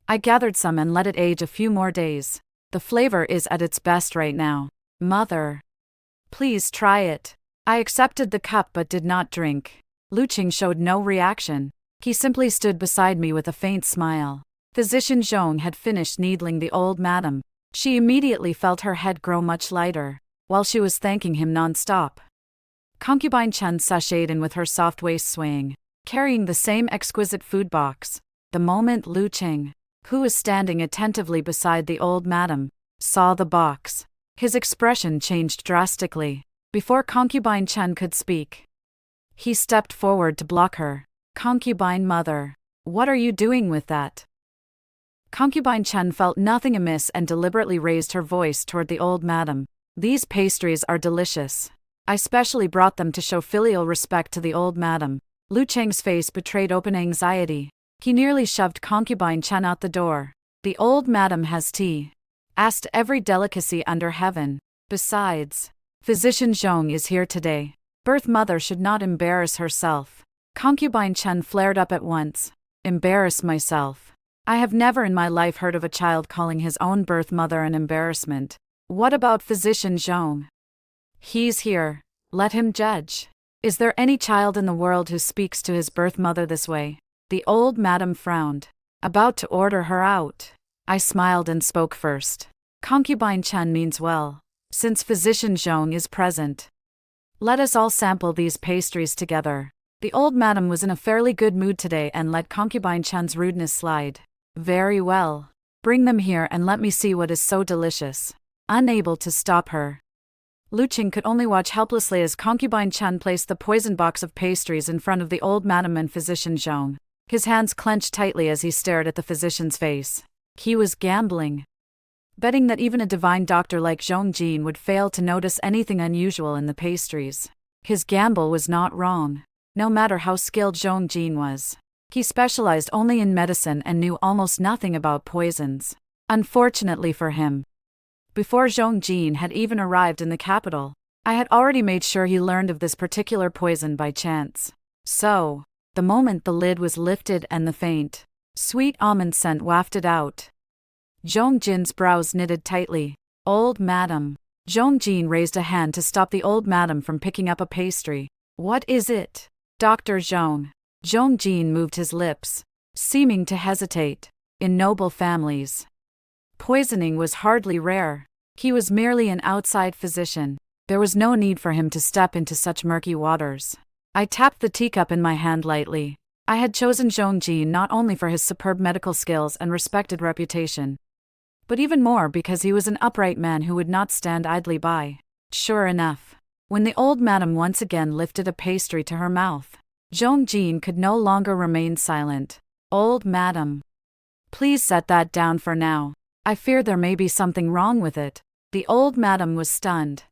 I gathered some and let it age a few more days. The flavor is at its best right now. "Mother, please try it." I accepted the cup but did not drink. Lu Ching showed no reaction. He simply stood beside me with a faint smile. Physician Zhong had finished needling the old madam. She immediately felt her head grow much lighter, while she was thanking him non-stop. Concubine Chen sashayed in with her soft waist swaying, carrying the same exquisite food box. The moment Lu Ching, who was standing attentively beside the old madam, saw the box, his expression changed drastically. Before Concubine Chen could speak, he stepped forward to block her. "Concubine Mother, what are you doing with that?" Concubine Chen felt nothing amiss and deliberately raised her voice toward the old madam. "These pastries are delicious. I specially brought them to show filial respect to the old madam." Lu Cheng's face betrayed open anxiety. He nearly shoved Concubine Chen out the door. "The old madam has tea. Asked every delicacy under heaven. Besides, Physician Zhong is here today. Birth mother should not embarrass herself." Concubine Chen flared up at once. "Embarrass myself? I have never in my life heard of a child calling his own birth mother an embarrassment. What about Physician Zhong? He's here. Let him judge. Is there any child in the world who speaks to his birth mother this way?" The old madam frowned, about to order her out. I smiled and spoke first. "Concubine Chen means well. Since Physician Zhong is present, let us all sample these pastries together." The old madam was in a fairly good mood today and let Concubine Chen's rudeness slide. "Very well. Bring them here and let me see what is so delicious." Unable to stop her, Lu Ching could only watch helplessly as Concubine Chen placed the poisoned box of pastries in front of the old madam and Physician Zhong. His hands clenched tightly as he stared at the physician's face. He was gambling, betting that even a divine doctor like Zhong Jin would fail to notice anything unusual in the pastries. His gamble was not wrong. No matter how skilled Zhong Jin was, he specialized only in medicine and knew almost nothing about poisons. Unfortunately for him, before Zhong Jin had even arrived in the capital, I had already made sure he learned of this particular poison by chance. So, the moment the lid was lifted and the faint, sweet almond scent wafted out, Zhong Jin's brows knitted tightly. "Old madam, Zhong Jin raised a hand to stop the old madam from picking up a pastry. What is it? Dr. Zhong. Zhong Jin moved his lips, seeming to hesitate. In noble families, poisoning was hardly rare. He was merely an outside physician. There was no need for him to step into such murky waters. I tapped the teacup in my hand lightly. I had chosen Zhong Jin not only for his superb medical skills and respected reputation, but even more because he was an upright man who would not stand idly by. Sure enough, when the old madam once again lifted a pastry to her mouth, Zhong Jin could no longer remain silent. Old madam, please set that down for now. I fear there may be something wrong with it. The old madam was stunned.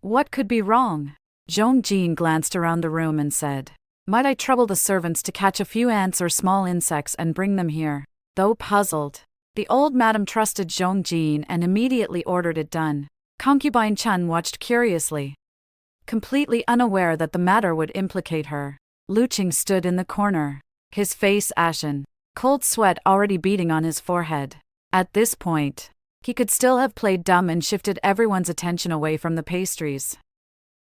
What could be wrong? Zhong Jin glanced around the room and said, might I trouble the servants to catch a few ants or small insects and bring them here? Though puzzled, the old madam trusted Zhong Jin and immediately ordered it done. Concubine Chen watched curiously, completely unaware that the matter would implicate her. Lu Ching stood in the corner, his face ashen, cold sweat already beading on his forehead. At this point, he could still have played dumb and shifted everyone's attention away from the pastries,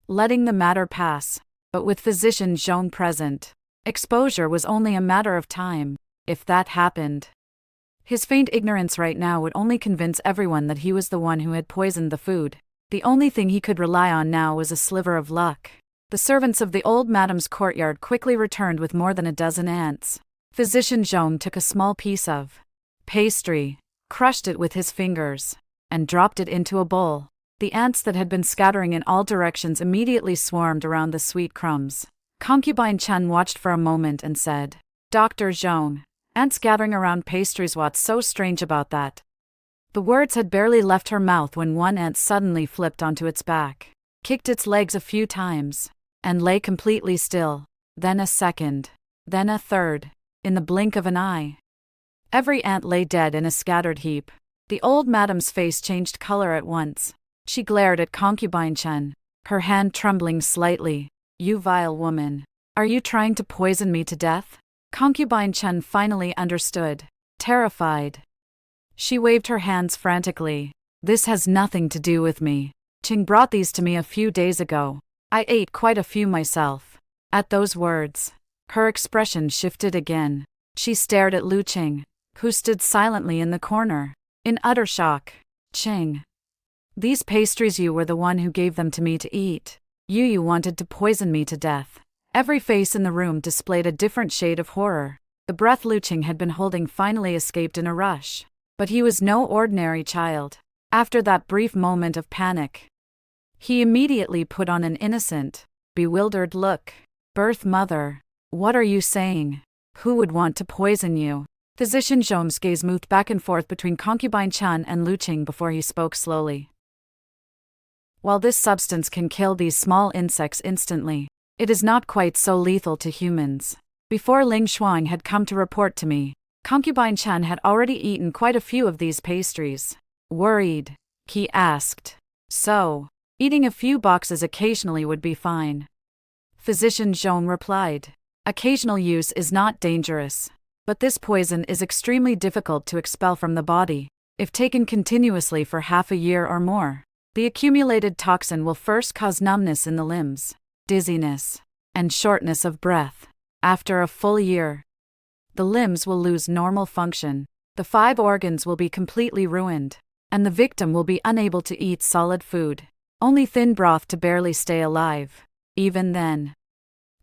letting the matter pass. But with physician Zhong present, exposure was only a matter of time. If that happened, his faint ignorance right now would only convince everyone that he was the one who had poisoned the food. The only thing he could rely on now was a sliver of luck. The servants of the old madam's courtyard quickly returned with more than a dozen ants. Physician Zhong took a small piece of pastry, crushed it with his fingers, and dropped it into a bowl. The ants that had been scattering in all directions immediately swarmed around the sweet crumbs. Concubine Chen watched for a moment and said, Dr. Zhong, ants gathering around pastries, what's so strange about that? The words had barely left her mouth when one ant suddenly flipped onto its back, kicked its legs a few times, and lay completely still. Then a second, then a third. In the blink of an eye, every ant lay dead in a scattered heap. The old madam's face changed color at once. She glared at Concubine Chen, her hand trembling slightly. You vile woman, are you trying to poison me to death? Concubine Chen finally understood, terrified. She waved her hands frantically. This has nothing to do with me. Ching brought these to me a few days ago. I ate quite a few myself. At those words, her expression shifted again. She stared at Lu Ching, who stood silently in the corner, in utter shock. Ching, these pastries, you were the one who gave them to me to eat. You wanted to poison me to death. Every face in the room displayed a different shade of horror. The breath Lu Ching had been holding finally escaped in a rush. But he was no ordinary child. After that brief moment of panic, he immediately put on an innocent, bewildered look. Birth mother, what are you saying? Who would want to poison you? Physician Zhong's gaze moved back and forth between Concubine Chen and Lu Ching before he spoke slowly. While this substance can kill these small insects instantly, it is not quite so lethal to humans. Before Ling Shuang had come to report to me, Concubine Chen had already eaten quite a few of these pastries. Worried, he asked, so, eating a few boxes occasionally would be fine. Physician Zhong replied, occasional use is not dangerous, but this poison is extremely difficult to expel from the body. If taken continuously for half a year or more, the accumulated toxin will first cause numbness in the limbs, dizziness, and shortness of breath. After a full year, the limbs will lose normal function, the 5 organs will be completely ruined, and the victim will be unable to eat solid food, only thin broth to barely stay alive. Even then,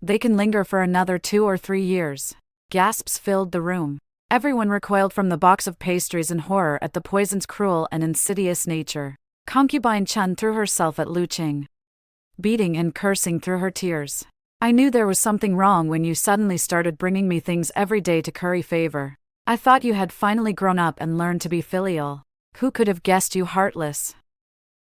they can linger for another 2 or 3 years. Gasps filled the room. Everyone recoiled from the box of pastries in horror at the poison's cruel and insidious nature. Concubine Chen threw herself at Lu Ching, beating and cursing through her tears. I knew there was something wrong when you suddenly started bringing me things every day to curry favor. I thought you had finally grown up and learned to be filial. Who could have guessed you heartless,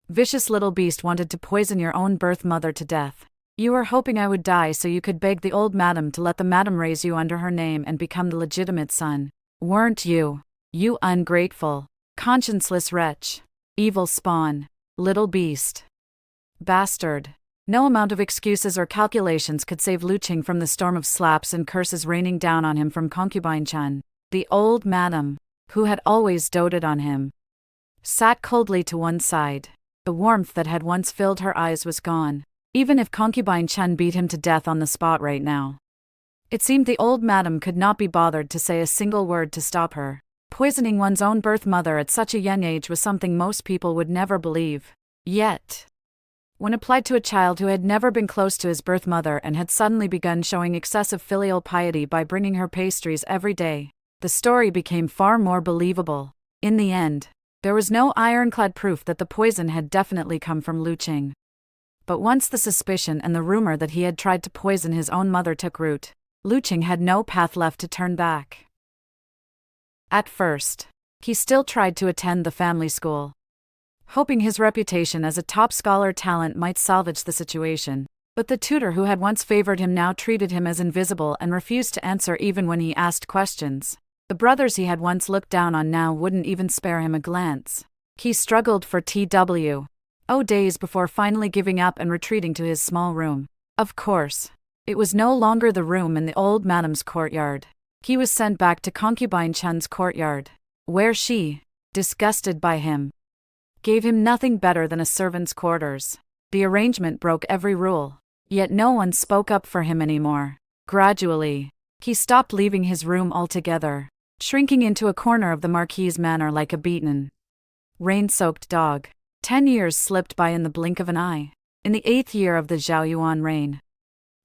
vicious little beast wanted to poison your own birth mother to death. You were hoping I would die so you could beg the old madam to let the madam raise you under her name and become the legitimate son, weren't you? You ungrateful, conscienceless wretch, evil spawn, little beast, bastard. No amount of excuses or calculations could save Lu Ching from the storm of slaps and curses raining down on him from Concubine Chen. The old madam, who had always doted on him, sat coldly to one side, The warmth that had once filled her eyes was gone, even if concubine Chen beat him to death on the spot right now. It seemed the old madam could not be bothered to say a single word to stop her. Poisoning one's own birth mother at such a young age was something most people would never believe. Yet, when applied to a child who had never been close to his birth mother and had suddenly begun showing excessive filial piety by bringing her pastries every day, the story became far more believable. In the end, there was no ironclad proof that the poison had definitely come from Lu Ching. But once the suspicion and the rumor that he had tried to poison his own mother took root, Lu Ching had no path left to turn back. At first, he still tried to attend the family school, hoping his reputation as a top scholar talent might salvage the situation. But the tutor who had once favored him now treated him as invisible and refused to answer even when he asked questions. The brothers he had once looked down on now wouldn't even spare him a glance. He struggled for days before finally giving up and retreating to his small room. Of course, it was no longer the room in the old madam's courtyard. He was sent back to concubine Chen's courtyard, where she, disgusted by him, gave him nothing better than a servant's quarters. The arrangement broke every rule, yet no one spoke up for him anymore. Gradually, he stopped leaving his room altogether, shrinking into a corner of the Marquis's manor like a beaten, rain-soaked dog. 10 years slipped by in the blink of an eye. In the 8th year of the Zhao Yuan reign,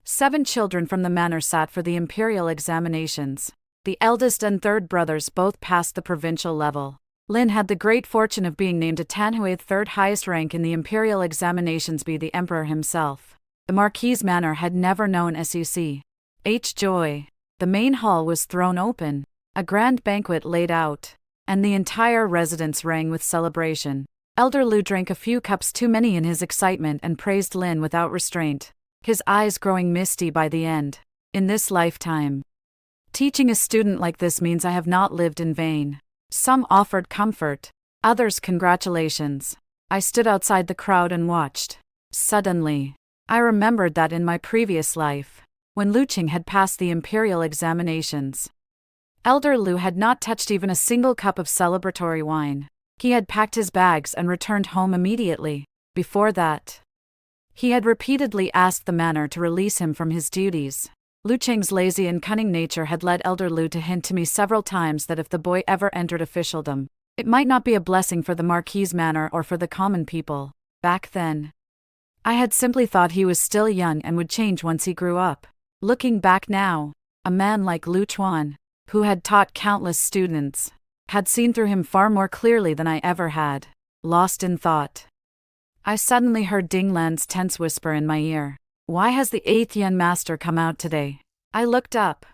7 children from the manor sat for the imperial examinations. The eldest and third brothers both passed the provincial level. Lin had the great fortune of being named a Tanhui, third highest rank in the imperial examinations by the emperor himself. The Marquis's manor had never known joy. The main hall was thrown open, a grand banquet laid out, and the entire residence rang with celebration. Elder Lu drank a few cups too many in his excitement and praised Lin without restraint, his eyes growing misty by the end. In this lifetime, teaching a student like this means I have not lived in vain. Some offered comfort, others congratulations. I stood outside the crowd and watched. Suddenly, I remembered that in my previous life, when Lu Ching had passed the imperial examinations, Elder Lu had not touched even a single cup of celebratory wine. He had packed his bags and returned home immediately. Before that, he had repeatedly asked the manor to release him from his duties. Lu Ching's lazy and cunning nature had led Elder Lu to hint to me several times that if the boy ever entered officialdom, it might not be a blessing for the Marquis's manor or for the common people. Back then, I had simply thought he was still young and would change once he grew up. Looking back now, a man like Lu Chuan, who had taught countless students, had seen through him far more clearly than I ever had. Lost in thought, I suddenly heard Ding Lan's tense whisper in my ear. Why has the 8th Yen master come out today? I looked up.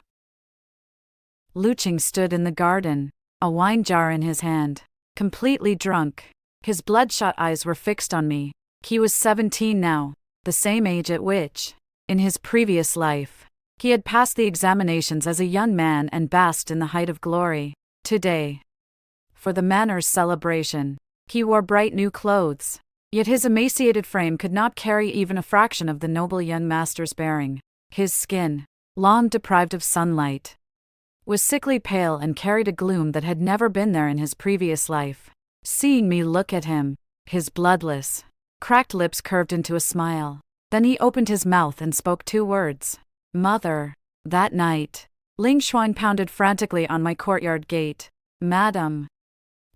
Lu Ching stood in the garden, a wine jar in his hand, completely drunk. His bloodshot eyes were fixed on me. He was 17 now, the same age at which, in his previous life, he had passed the examinations as a young man and basked in the height of glory. Today, for the manor's celebration, he wore bright new clothes. Yet his emaciated frame could not carry even a fraction of the noble young master's bearing. His skin, long deprived of sunlight, was sickly pale and carried a gloom that had never been there in his previous life. Seeing me look at him, his bloodless, cracked lips curved into a smile. Then he opened his mouth and spoke 2 words. Mother. That night, Ling Xuan pounded frantically on my courtyard gate. Madam,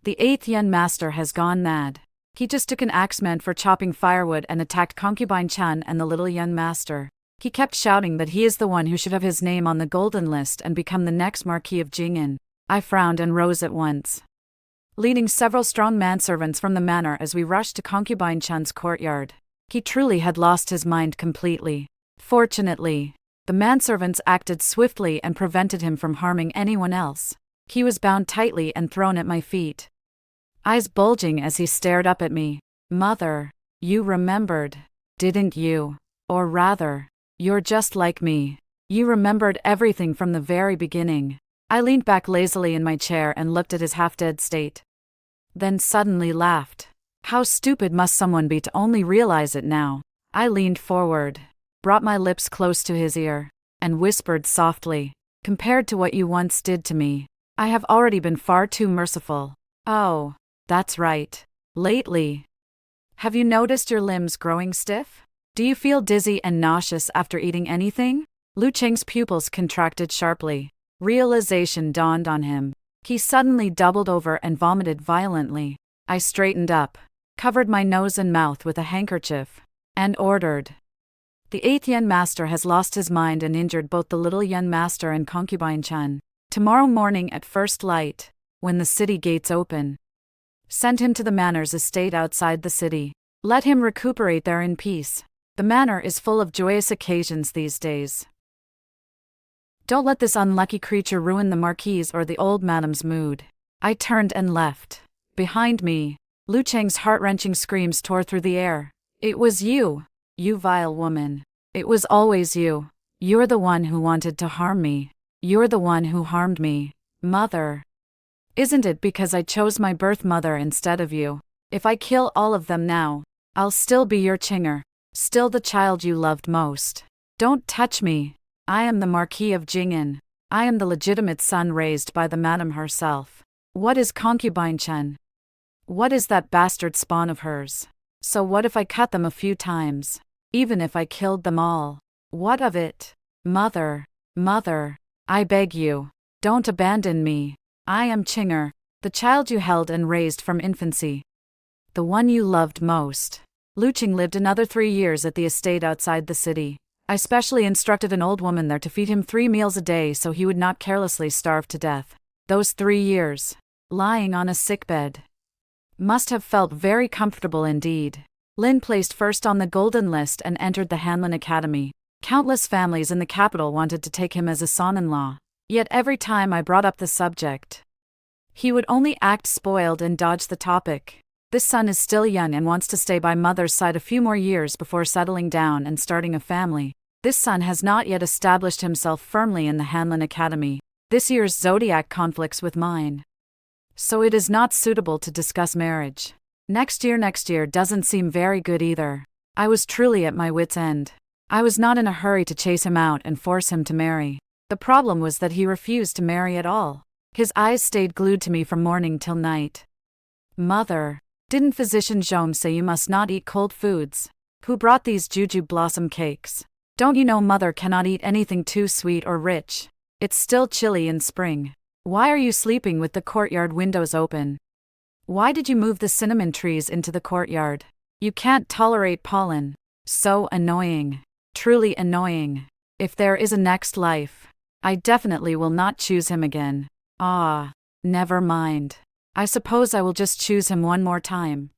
the 8th Yen master has gone mad. He just took an axeman for chopping firewood and attacked concubine Chan and the little young master. He kept shouting that he is the one who should have his name on the golden list and become the next Marquis of Jing'an. I frowned and rose at once, leading several strong manservants from the manor as we rushed to concubine Chan's courtyard. He truly had lost his mind completely. Fortunately, the manservants acted swiftly and prevented him from harming anyone else. He was bound tightly and thrown at my feet, eyes bulging as he stared up at me. Mother, you remembered, didn't you? Or rather, you're just like me. You remembered everything from the very beginning. I leaned back lazily in my chair and looked at his half-dead state. Then suddenly laughed. How stupid must someone be to only realize it now? I leaned forward, brought my lips close to his ear, and whispered softly, compared to what you once did to me, I have already been far too merciful. Oh, that's right. Lately, Have you noticed your limbs growing stiff? Do you feel dizzy and nauseous after eating anything? Lu Ching's pupils contracted sharply. Realization dawned on him. He suddenly doubled over and vomited violently. I straightened up, covered my nose and mouth with a handkerchief, and ordered. The 8th Yen Master has lost his mind and injured both the little Yen Master and concubine Chen. Tomorrow morning at first light, when the city gates open, send him to the manor's estate outside the city. Let him recuperate there in peace. The manor is full of joyous occasions these days. Don't let this unlucky creature ruin the Marquise or the old madam's mood. I turned and left. Behind me, Lu Cheng's heart-wrenching screams tore through the air. It was you, you vile woman. It was always you. You're the one who wanted to harm me. You're the one who harmed me, mother. Isn't it because I chose my birth mother instead of you? If I kill all of them now, I'll still be your Chinger, still the child you loved most. Don't touch me. I am the Marquis of Jing'an. I am the legitimate son raised by the madam herself. What is concubine Chen? What is that bastard spawn of hers? So what if I cut them a few times? Even if I killed them all? What of it? Mother, mother, I beg you, don't abandon me. I am Chinger, the child you held and raised from infancy. The one you loved most. Lu Ching lived another 3 years at the estate outside the city. I specially instructed an old woman there to feed him 3 meals a day so he would not carelessly starve to death. Those 3 years, lying on a sickbed, must have felt very comfortable indeed. Lin placed first on the golden list and entered the Hanlin Academy. Countless families in the capital wanted to take him as a son-in-law. Yet every time I brought up the subject, he would only act spoiled and dodge the topic. This son is still young and wants to stay by mother's side a few more years before settling down and starting a family. This son has not yet established himself firmly in the Hanlin Academy. This year's zodiac conflicts with mine, so it is not suitable to discuss marriage. Next year doesn't seem very good either. I was truly at my wit's end. I was not in a hurry to chase him out and force him to marry. The problem was that he refused to marry at all. His eyes stayed glued to me from morning till night. Mother, didn't physician Zhong say you must not eat cold foods? Who brought these jujube blossom cakes? Don't you know mother cannot eat anything too sweet or rich? It's still chilly in spring. Why are you sleeping with the courtyard windows open? Why did you move the cinnamon trees into the courtyard? You can't tolerate pollen. So annoying. Truly annoying. If there is a next life, I definitely will not choose him again. Ah, never mind. I suppose I will just choose him one more time.